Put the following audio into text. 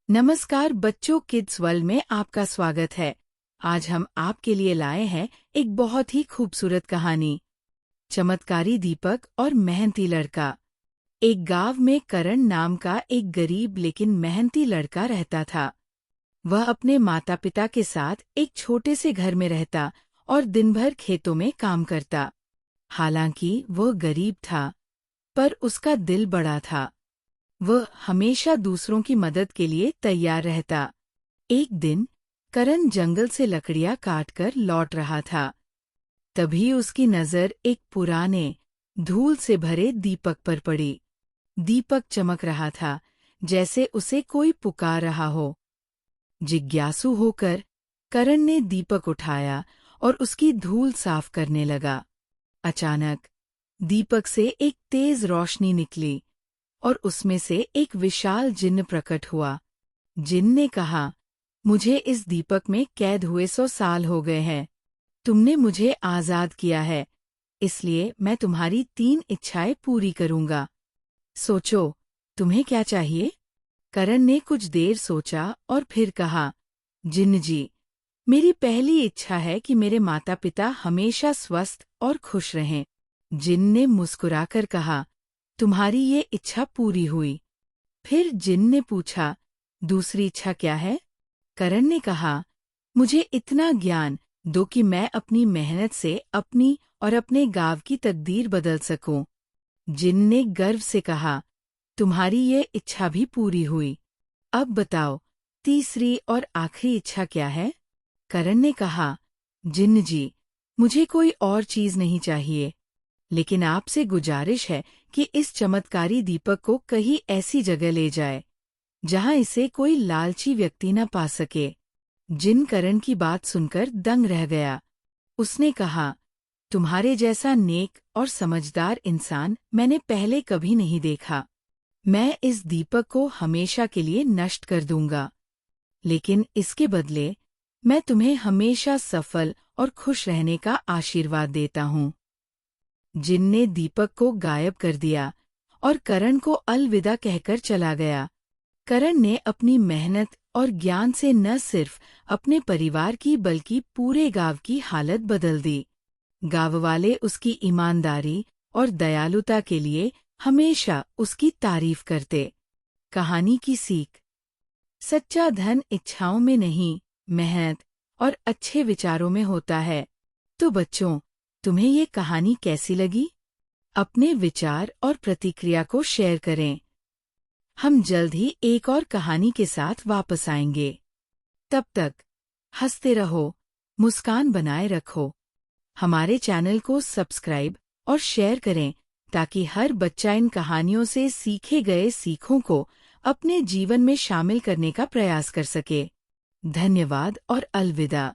नमस्कार बच्चों, kids world में आपका स्वागत है। आज हम आपके लिए लाए हैं एक बहुत ही खूबसूरत कहानी, चमत्कारी दीपक और मेहनती लड़का। एक गांव में करण नाम का एक गरीब लेकिन मेहनती लड़का रहता था। वह अपने माता पिता के साथ एक छोटे से घर में रहता और दिन भर खेतों में काम करता। हालांकि वह गरीब था, पर उसका दिल बड़ा था। वह हमेशा दूसरों की मदद के लिए तैयार रहता। एक दिन करण जंगल से लकड़ियां काटकर लौट रहा था। तभी उसकी नजर एक पुराने, धूल से भरे दीपक पर पड़ी। दीपक चमक रहा था, जैसे उसे कोई पुकार रहा हो। जिज्ञासु होकर करण ने दीपक उठाया और उसकी धूल साफ करने लगा। अचानक दीपक से एक तेज रोशनी निकली और उसमें से एक विशाल जिन्न प्रकट हुआ। जिन्न ने कहा, मुझे इस दीपक में कैद हुए 100 साल हो गए हैं। तुमने मुझे आजाद किया है, इसलिए मैं तुम्हारी 3 इच्छाएं पूरी करूंगा। सोचो, तुम्हें क्या चाहिए? करण ने कुछ देर सोचा और फिर कहा, जिन्न जी, मेरी पहली इच्छा है कि मेरे माता पिता हमेशा स्वस्थ और खुश रहें। जिन्न ने मुस्कुराकर कहा, तुम्हारी ये इच्छा पूरी हुई। फिर जिन्न ने पूछा, दूसरी इच्छा क्या है? करण ने कहा, मुझे इतना ज्ञान दो कि मैं अपनी मेहनत से अपनी और अपने गांव की तकदीर बदल सकूं। जिन्न ने गर्व से कहा, तुम्हारी ये इच्छा भी पूरी हुई। अब बताओ, तीसरी और आखिरी इच्छा क्या है? करण ने कहा, जिन्न जी, मुझे कोई और चीज नहीं चाहिए, लेकिन आपसे गुजारिश है कि इस चमत्कारी दीपक को कहीं ऐसी जगह ले जाए जहां इसे कोई लालची व्यक्ति न पा सके। जिन्न करण की बात सुनकर दंग रह गया। उसने कहा, तुम्हारे जैसा नेक और समझदार इंसान मैंने पहले कभी नहीं देखा। मैं इस दीपक को हमेशा के लिए नष्ट कर दूंगा, लेकिन इसके बदले मैं तुम्हें हमेशा सफल और खुश रहने का आशीर्वाद देता हूँ। जिन्न ने दीपक को गायब कर दिया और करण को अलविदा कहकर चला गया। करण ने अपनी मेहनत और ज्ञान से न सिर्फ अपने परिवार की बल्कि पूरे गांव की हालत बदल दी। गांव वाले उसकी ईमानदारी और दयालुता के लिए हमेशा उसकी तारीफ करते। कहानी की सीख: सच्चा धन इच्छाओं में नहीं, मेहनत और अच्छे विचारों में होता है। तो बच्चों, तुम्हें ये कहानी कैसी लगी? अपने विचार और प्रतिक्रिया को शेयर करें। हम जल्द ही एक और कहानी के साथ वापस आएंगे। तब तक हंसते रहो, मुस्कान बनाए रखो। हमारे चैनल को सब्सक्राइब और शेयर करें ताकि हर बच्चा इन कहानियों से सीखे गए सीखों को अपने जीवन में शामिल करने का प्रयास कर सके। धन्यवाद और अलविदा।